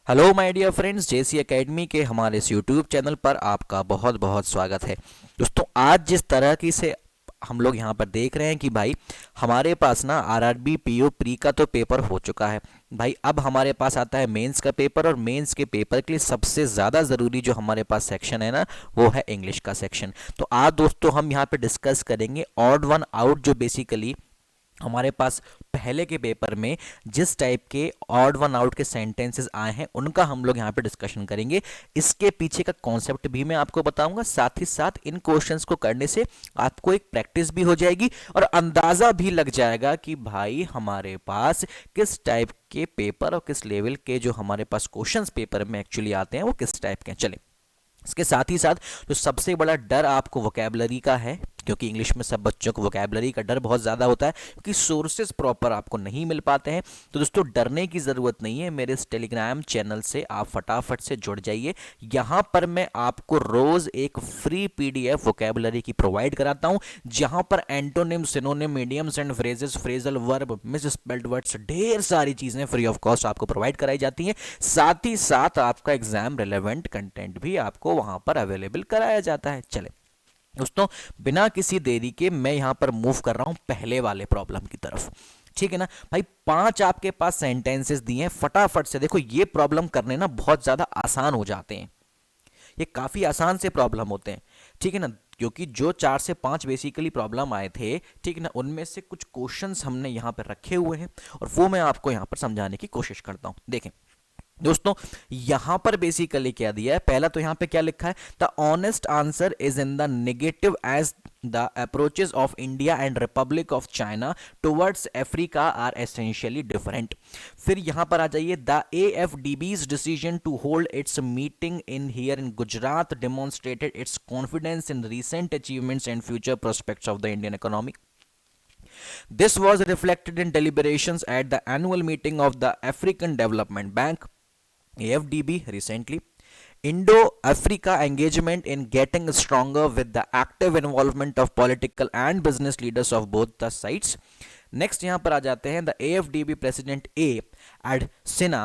Hello my dear friends, JC academy के हमारे इस यूट्यूब चैनल पर आपका बहुत बहुत स्वागत है। दोस्तों, आज जिस तरह की से हम लोग यहाँ पर देख रहे हैं कि भाई हमारे पास ना आरआरबी पीओ प्री का तो पेपर हो चुका है। भाई अब हमारे पास आता है मेंस का पेपर, और मेंस के पेपर के लिए सबसे ज़्यादा ज़रूरी जो हमारे पास सेक्शन है ना, वो है इंग्लिश का सेक्शन। तो आज दोस्तों हम यहाँ पे डिस्कस करेंगे ऑड वन आउट, जो बेसिकली हमारे पास पहले के पेपर में जिस टाइप के ऑड वन आउट के सेंटेंसेस आए हैं उनका हम लोग यहाँ पे डिस्कशन करेंगे। इसके पीछे का कॉन्सेप्ट भी मैं आपको बताऊंगा, साथ ही साथ इन क्वेश्चंस को करने से आपको एक प्रैक्टिस भी हो जाएगी और अंदाज़ा भी लग जाएगा कि भाई हमारे पास किस टाइप के पेपर और किस लेवल के जो हमारे पास क्वेश्चंस पेपर में एक्चुअली आते हैं वो किस टाइप के हैं। चले, इसके साथ ही साथ जो सबसे बड़ा डर आपको वोकैबुलरी का है, क्योंकि इंग्लिश में सब बच्चों को वोकैबुलरी का डर बहुत ज़्यादा होता है क्योंकि सोर्सेज प्रॉपर आपको नहीं मिल पाते हैं। तो दोस्तों डरने की ज़रूरत नहीं है, मेरे इस टेलीग्राम चैनल से आप फटाफट से जुड़ जाइए। यहाँ पर मैं आपको रोज़ एक फ्री पीडीएफ वोकैबुलरी की प्रोवाइड कराता हूँ, जहाँ पर antonym, synonym, mediums and phrases, phrasal verb, miss spelled words, ढेर सारी चीज़ें फ्री ऑफ कॉस्ट आपको प्रोवाइड कराई जाती हैं। साथ ही साथ आपका एग्जाम रिलेवेंट कंटेंट भी आपको वहाँ पर अवेलेबल कराया जाता है। चले दोस्तों, बिना किसी देरी के मैं यहां पर मूव कर रहा हूं पहले वाले प्रॉब्लम की तरफ। ठीक है ना भाई, 5 आपके पास सेंटेंसेस दिए हैं, फटाफट से देखो। ये प्रॉब्लम करने ना बहुत ज्यादा आसान हो जाते हैं, ये काफी आसान से प्रॉब्लम होते हैं। ठीक है ना, क्योंकि जो 4 से 5 बेसिकली प्रॉब्लम आए थे, ठीक है ना, उनमें से कुछ क्वेश्चंस हमने यहां पर रखे हुए हैं और वो मैं आपको यहां पर समझाने की कोशिश करता हूं। देखें दोस्तों, यहां पर बेसिकली क्या दिया है, पहला तो यहां पे क्या लिखा है, the honest answer is in the negative as the approaches of India and Republic of China towards Africa are essentially different. फिर यहां पर आ जाइए, the AFDB's decision to hold its meeting in here in Gujarat demonstrated its confidence in recent achievements and future prospects of the Indian economy. This was reflected in deliberations at the annual meeting of the African Development Bank AFDB recently. Indo-Africa engagement in getting stronger with the active involvement of political and business leaders of both the sides. Next यहाँ पर आ जाते हैं, the AFDB President A. Ad Sinha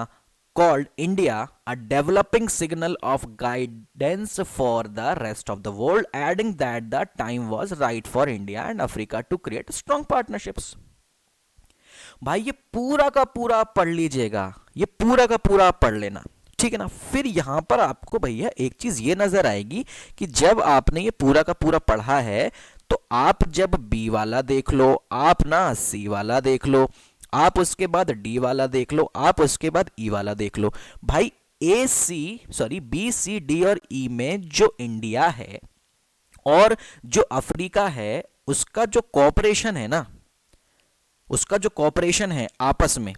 called India a developing signal of guidance for the rest of the world, adding that the time was right for India and Africa to create strong partnerships. भाई ये पूरा का पूरा आप पढ़ लीजिएगा, ये पूरा का पूरा आप पढ़ लेना, ठीक है ना। फिर यहां पर आपको भैया एक चीज ये नजर आएगी कि जब आपने ये पूरा का पूरा पढ़ा है तो आप जब बी वाला देख लो, आप ना सी वाला देख लो, आप उसके बाद डी वाला देख लो, आप उसके बाद ई वाला देख लो। भाई बी सी डी और ई में जो इंडिया है और जो अफ्रीका है, उसका जो कॉपरेशन है ना, उसका जो कॉपरेशन है आपस में,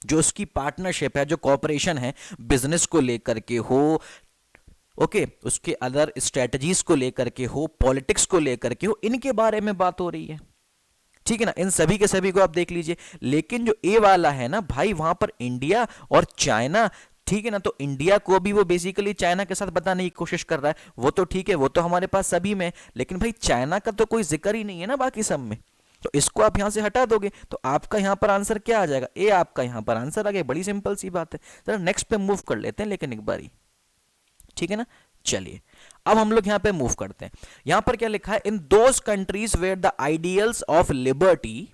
जो उसकी पार्टनरशिप है, जो कॉपरेशन है बिजनेस को लेकर के हो, ओके, उसके अदर स्ट्रेटजीज को लेकर के हो, पॉलिटिक्स को लेकर के हो, इनके बारे में बात हो रही है। ठीक है ना, इन सभी के सभी को आप देख लीजिए। लेकिन जो ए वाला है ना भाई, वहां पर इंडिया और चाइना, ठीक है ना, तो इंडिया को भी वो बेसिकली चाइना के साथ बताने की कोशिश कर रहा है। वो तो ठीक है, वो तो हमारे पास सभी में, लेकिन भाई चाइना का तो कोई जिक्र ही नहीं है ना बाकी सब में। तो इसको आप यहां से हटा दोगे तो आपका यहां पर आंसर क्या आ जाएगा, ए आपका यहां पर आंसर आ गया। बड़ी सिंपल सी बात है। चलो नेक्स्ट पे मूव कर लेते हैं, लेकिन एक बारी, ठीक है ना। चलिए अब हम लोग यहां पे मूव करते हैं। यहां पर क्या लिखा है, in those countries where the ideals of liberty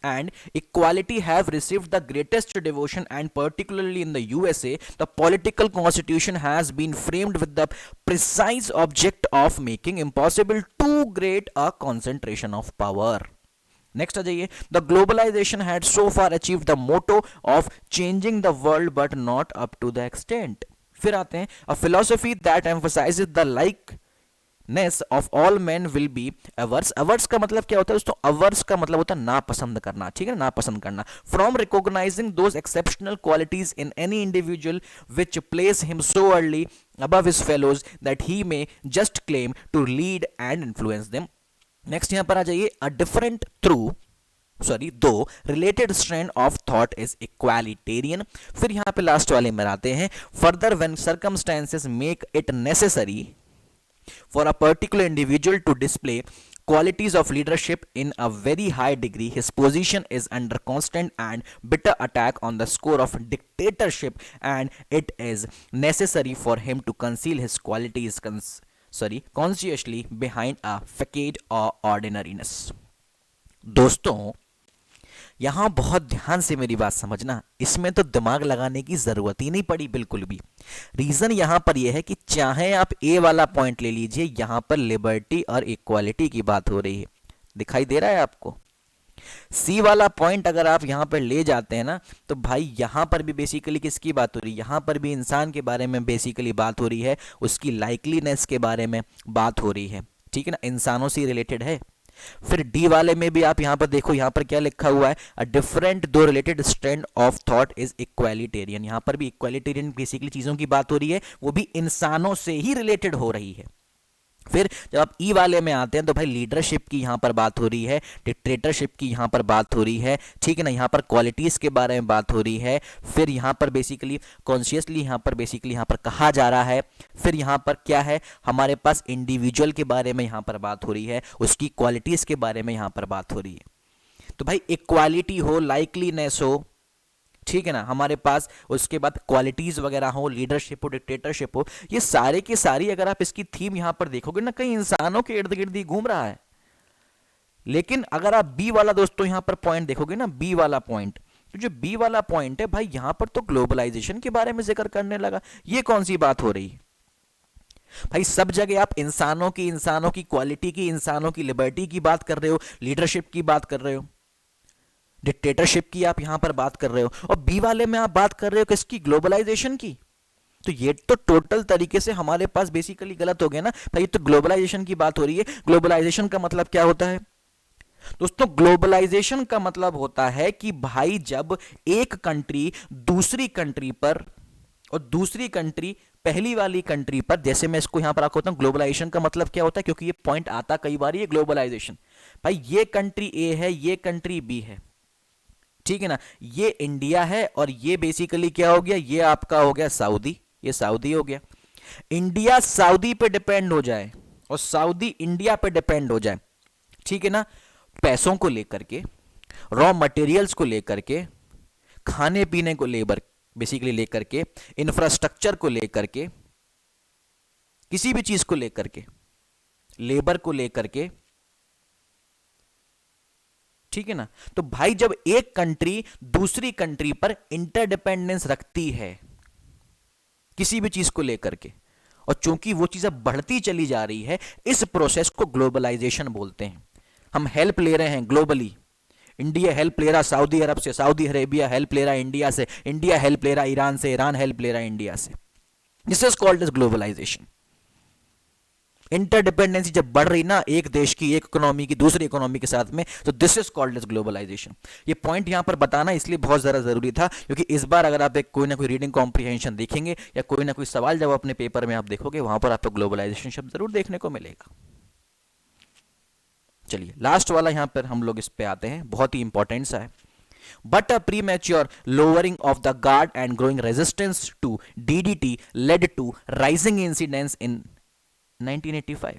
and equality have received the greatest devotion, and particularly in the USA the political constitution has been framed with the precise object of making impossible too great a concentration of power. Next आ जाइए, the globalisation had so far achieve the motto of changing the world but not up to the extent. फिर आते हैं, a philosophy that emphasises the likeness of all man will be ours. Ours का मतलब क्या होता है दोस्तों, hours का मतलब होता है नापसंद करना, ठीक है, नापसंद करना. From recognising those exceptional qualities in any individual which place him so early above his fellows that he may just claim to lead and influence them. Next यहां पर आ जाइए, a different though related strand of thought is egalitarian. फिर यहां पे last वाले में आते हैं, further when circumstances make it necessary for a particular individual to display qualities of leadership in a very high degree. His position is under constant and bitter attack on the score of dictatorship, and it is necessary for him to conceal his qualities consciously behind a facade or ordinariness. दोस्तों, यहां बहुत ध्यान से मेरी बात समझना, इसमें तो दिमाग लगाने की जरूरत ही नहीं पड़ी बिल्कुल भी। रीजन यहां पर यह है कि चाहे आप ए वाला पॉइंट ले लीजिए, यहां पर लिबर्टी और इक्वालिटी की बात हो रही है, दिखाई दे रहा है आपको। सी वाला पॉइंट अगर आप यहां पर ले जाते हैं ना, तो भाई यहां पर भी बेसिकली किसकी बात हो रही है, यहां पर भी इंसान के बारे में बेसिकली बात हो रही है, उसकी लाइकलीनेस के बारे में बात हो रही है, ठीक है ना, इंसानों से रिलेटेड है। फिर डी वाले में भी आप यहां पर देखो, यहां पर क्या लिखा हुआ है, a different though related strand of thought is egalitarian. यहां पर भी इक्वालिटेरियन बेसिकली चीजों की बात हो रही है, वो भी इंसानों से ही रिलेटेड हो रही है। फिर जब आप ई वाले में आते हैं तो भाई लीडरशिप की यहां पर बात हो रही है, डिक्टेटरशिप की यहां पर बात हो रही है, ठीक है ना, यहां पर क्वालिटीज के बारे में बात हो रही है। फिर यहां पर बेसिकली कॉन्शियसली यहां पर बेसिकली यहां पर कहा जा रहा है। फिर यहां पर क्या है, हमारे पास इंडिविजुअल के बारे में यहां पर बात हो रही है, उसकी क्वालिटीज के बारे में यहां पर बात हो रही है। तो भाई इक्वालिटी हो, लाइकलीनेस हो, ठीक है ना, हमारे पास उसके बाद क्वालिटीज वगैरह हो, लीडरशिप हो, डिक्टेटरशिप हो, ये सारे की सारी अगर आप इसकी थीम यहां पर देखोगे ना, कई इंसानों के इर्द गिर्द ही घूम रहा है। लेकिन अगर आप बी वाला दोस्तों यहां पर पॉइंट देखोगे ना, बी वाला पॉइंट, तो जो बी वाला पॉइंट है भाई, यहां पर तो ग्लोबलाइजेशन के बारे में जिक्र करने लगा। ये कौन सी बात हो रही है भाई, सब जगह आप इंसानों की क्वालिटी की, इंसानों की लिबर्टी की बात कर रहे हो, लीडरशिप की बात कर रहे हो, डिक्टेटरशिप की आप यहां पर बात कर रहे हो, और बी वाले में आप बात कर रहे हो किसकी, ग्लोबलाइजेशन की। तो ये तो टोटल तरीके से हमारे पास बेसिकली गलत हो गया ना भाई, ये तो ग्लोबलाइजेशन की बात हो रही है। ग्लोबलाइजेशन का मतलब क्या होता है दोस्तों, ग्लोबलाइजेशन का मतलब होता है कि भाई जब एक कंट्री दूसरी कंट्री पर, और दूसरी कंट्री पहली वाली कंट्री पर, जैसे मैं इसको यहां पर आपको बताऊं, ग्लोबलाइजेशन का मतलब क्या होता है, क्योंकि ये पॉइंट आता कई बार, ये ग्लोबलाइजेशन भाई, ये कंट्री ए है, ये कंट्री बी है, ठीक है ना, ये इंडिया है, और ये बेसिकली क्या हो गया, ये आपका हो गया सऊदी, ये सऊदी हो गया। इंडिया सऊदी पे डिपेंड हो जाए और सऊदी इंडिया पे डिपेंड हो जाए, ठीक है ना, पैसों को लेकर के, रॉ मटेरियल्स को लेकर के, खाने पीने को लेबर बेसिकली लेकर के, इंफ्रास्ट्रक्चर को लेकर के, किसी भी चीज को लेकर के, लेबर को लेकर के, ठीक है ना। तो भाई जब एक कंट्री दूसरी कंट्री पर इंटरडिपेंडेंस रखती है किसी भी चीज को लेकर के, और चूंकि वो चीज अब बढ़ती चली जा रही है, इस प्रोसेस को ग्लोबलाइजेशन बोलते हैं। हम हेल्प ले रहे हैं ग्लोबली, इंडिया हेल्प ले रहा सऊदी अरब से, सऊदी अरेबिया हेल्प ले रहा इंडिया से, इंडिया हेल्प ले रहा ईरान से, ईरान हेल्प ले रहा इंडिया से। This is called as globalization. Interdependency जब बढ़ रही ना एक देश की, एक इकोनॉमी की दूसरी इकोनॉमी के साथ में, तो this is called as globalization. ये पॉइंट यहां पर बताना इसलिए बहुत ज़्यादा जरूरी था, क्योंकि इस बार अगर आप एक कोई ना कोई रीडिंग कॉम्प्रिहेंशन देखेंगे, या कोई ना कोई सवाल जब अपने पेपर में आप देखोगे, वहां पर आपको ग्लोबलाइजेशन शब्द जरूर देखने को मिलेगा। चलिए लास्ट वाला यहां पर हम लोग इस पे आते हैं, बहुत ही इंपॉर्टेंट सा है। But a premature lowering of the guard and growing resistance to DDT led to rising incidence in 1985.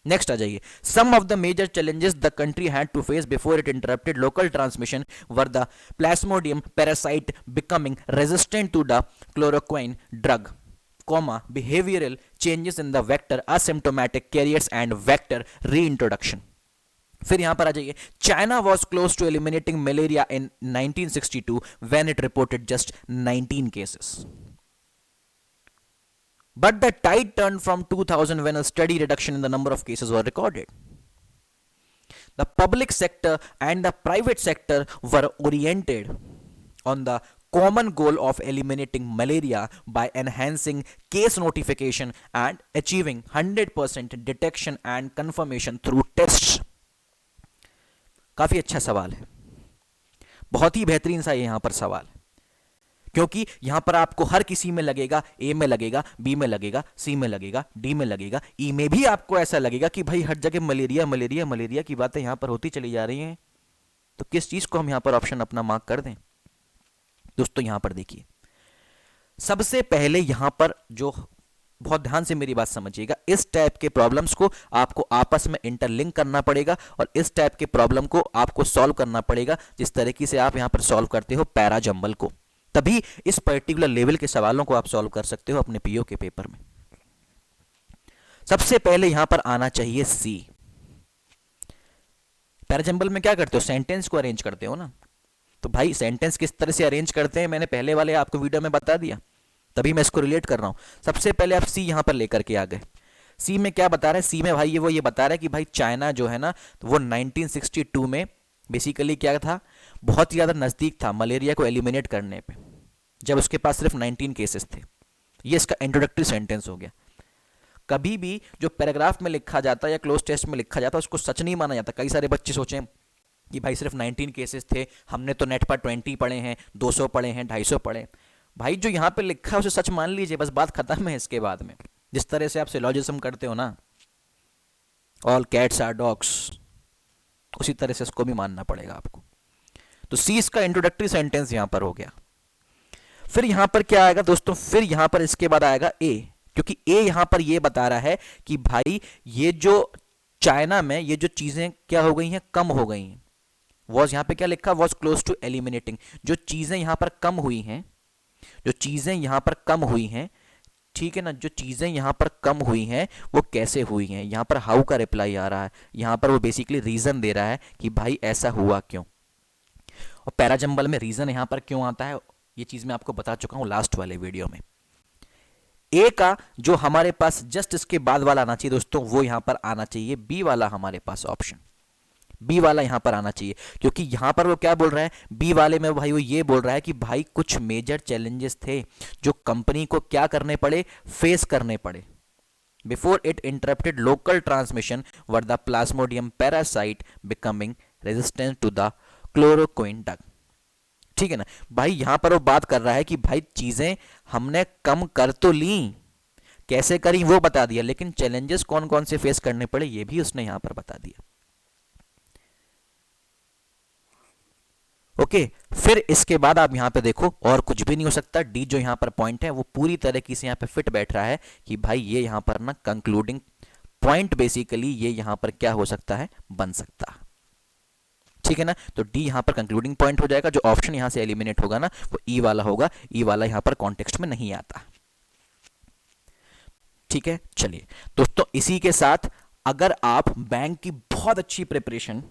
Next आ जाइए, some of the major challenges the country had to face before it interrupted local transmission were the Plasmodium parasite becoming resistant to the chloroquine drug, behavioral changes in the vector, asymptomatic carriers and vector reintroduction. फिर यहां पर आ जाइए, China was close to eliminating malaria in 1962 when it reported just 19 cases, but the tide turn from 2000 when a study reduction in the number of cases were recorded. The public sector and the private sector were oriented on the common goal of eliminating malaria by enhancing case notification and achieving 100% detection and confirmation through tests. काफी अच्छा सवाल है, बहुत ही बेहतरीन सा यहां पर सवाल है, क्योंकि यहां पर आपको हर किसी में लगेगा, ए में लगेगा, बी में लगेगा, सी में लगेगा, डी में लगेगा, ई में भी आपको ऐसा लगेगा कि भाई हर जगह मलेरिया मलेरिया मलेरिया की बातें यहां पर होती चली जा रही हैं। तो किस चीज को हम यहां पर ऑप्शन अपना मार्क कर दें दोस्तों? यहां पर देखिए, सबसे पहले यहां पर जो बहुत ध्यान से मेरी बात समझिएगा, इस टाइप के प्रॉब्लम्स को आपको आपस में इंटरलिंक करना पड़ेगा और इस टाइप के प्रॉब्लम को आपको सॉल्व करना पड़ेगा जिस तरीके से आप यहां पर सॉल्व करते हो पैरा जंबल को, तभी इस पर्टिकुलर लेवल के सवालों को आप सॉल्व कर सकते हो अपने पीओ के पेपर में। सबसे पहले यहां पर आना चाहिए सी। पैरा जंबल में क्या करते हो, सेंटेंस को अरेंज करते हो ना, तो भाई सेंटेंस किस तरह से अरेंज करते हैं मैंने पहले वाले आपको वीडियो में बता दिया, तभी मैं इसको रिलेट कर रहा हूं। सबसे पहले आप सी यहां पर लेकर के आ गए। सी में क्या बता रहा है, सी में भाई ये बता रहा है कि भाई चाइना जो है ना, तो वो 1962 में बेसिकली क्या था, बहुत ही ज़्यादा नज़दीक था मलेरिया को एलिमिनेट करने पे, जब उसके पास सिर्फ 19 केसेस थे। ये इसका इंट्रोडक्टरी सेंटेंस हो गया। कभी भी जो पैराग्राफ में लिखा जाता है या क्लोज टेस्ट में लिखा जाता है उसको सच नहीं माना जाता। कई सारे बच्चे सोचें कि भाई सिर्फ 19 केसेस थे, हमने तो नेट पर 20 पढ़े हैं, 200 पढ़े हैं, 250 पढ़े। भाई जो यहाँ पे लिखा है उसे सच मान लीजिए, बस बात खत्म है। इसके बाद में जिस तरह से आप सिलोजिज्म करते हो ना, ऑल कैट्स आर डॉग्स, उसी तरह से इसको भी मानना पड़ेगा आपको। तो सी इसका इंट्रोडक्टरी सेंटेंस यहां पर हो गया। फिर यहां पर क्या आएगा दोस्तों, फिर यहां पर इसके बाद आएगा ए, क्योंकि ए यहां पर ये बता रहा है कि भाई ये जो चाइना में ये जो चीजें क्या हो गई हैं, कम हो गई हैं। वॉज यहां पे क्या लिखा, वॉज क्लोज टू एलिमिनेटिंग। जो चीजें यहां पर कम हुई हैं, जो चीजें यहां पर कम हुई हैं, ठीक है ना, जो चीजें यहां पर कम हुई हैं वो कैसे हुई हैं। यहां पर हाउ का रिप्लाई आ रहा है, यहां पर वो बेसिकली रीजन दे रहा है कि भाई ऐसा हुआ क्यों। और पैरा जंबल में रीजन यहां पर क्यों आता है ये चीज मैं आपको बता चुका हूं लास्ट वाले वीडियो में। ए का जो हमारे पास जस्ट इसके बाद वाला आना चाहिए दोस्तों, वो यहां पर आना चाहिए बी वाला, हमारे पास ऑप्शन बी वाला यहां पर आना चाहिए। क्योंकि यहां पर वो क्या बोल रहा है, बी वाले में भाई वो ये बोल रहा है कि भाई कुछ मेजर चैलेंजेस थे जो कंपनी को क्या करने पड़े, फेस करने पड़े। Before it interrupted local transmission were the plasmodium parasite becoming resistant to the chloroquine drug. ठीक है ना भाई, यहां पर वो बात कर रहा है कि भाई चीजें हमने कम कर तो ली, कैसे करी वो बता दिया, लेकिन चैलेंजेस कौन कौन से फेस करने पड़े ये भी उसने यहां पर बता दिया। ओके फिर इसके बाद आप यहां पे देखो और कुछ भी नहीं हो सकता। डी जो यहां पर पॉइंट है वो पूरी तरीके से यहां पे फिट बैठ रहा है कि भाई ये यहां पर ना कंक्लूडिंग पॉइंट बेसिकली ये यहां पर क्या हो सकता है, बन सकता है। ठीक है ना, तो डी यहां पर कंक्लूडिंग पॉइंट हो जाएगा। जो ऑप्शन यहां से एलिमिनेट होगा ना वो ई वाला होगा, ई वाला यहां पर कॉन्टेक्स्ट में नहीं आता। ठीक है, चलिए दोस्तों इसी के साथ अगर आप बैंक की बहुत अच्छी प्रिपरेशन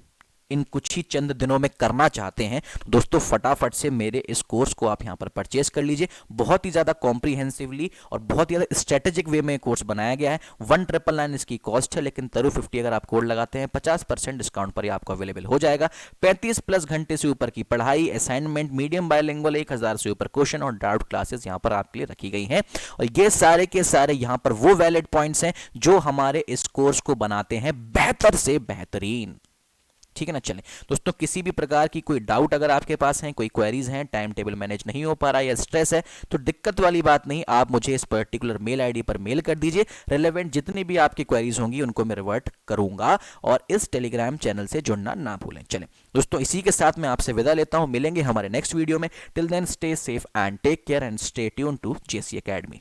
इन कुछ ही चंद दिनों में करना चाहते हैं तो दोस्तों फटाफट से मेरे इस कोर्स को आप यहां पर परचेस कर लीजिए। बहुत ही ज़्यादा कॉम्प्रीहेंसिवली और बहुत ही ज़्यादा स्ट्रेटेजिक वे में कोर्स बनाया गया है। 1999 इसकी कॉस्ट है, लेकिन तरु50 अगर आप कोड लगाते हैं 50% डिस्काउंट पर ही आपको अवेलेबल हो जाएगा। 35+ घंटे से ऊपर की पढ़ाई, असाइनमेंट, मीडियम बायलिंगुअल, 1000 से ऊपर क्वेश्चन और डाउट क्लासेस यहाँ पर आपके लिए रखी गई हैं। और ये सारे के सारे यहाँ पर वो वैलिड पॉइंट्स हैं जो हमारे इस कोर्स को बनाते हैं बेहतर से बेहतरीन। ठीक है ना, चलें दोस्तों किसी भी प्रकार की कोई डाउट अगर आपके पास है, कोई क्वेरीज हैं, टाइम टेबल मैनेज नहीं हो पा रहा है या स्ट्रेस है, तो दिक्कत वाली बात नहीं, आप मुझे इस पर्टिकुलर मेल आईडी पर मेल कर दीजिए। रिलेवेंट जितनी भी आपकी क्वेरीज होंगी उनको मैं रिवर्ट करूंगा और इस टेलीग्राम चैनल से जुड़ना ना भूलें। चलें दोस्तों इसी के साथ मैं आपसे विदा लेता हूं, मिलेंगे हमारे नेक्स्ट वीडियो में। Till then stay safe and take care and stay tune to JC academy.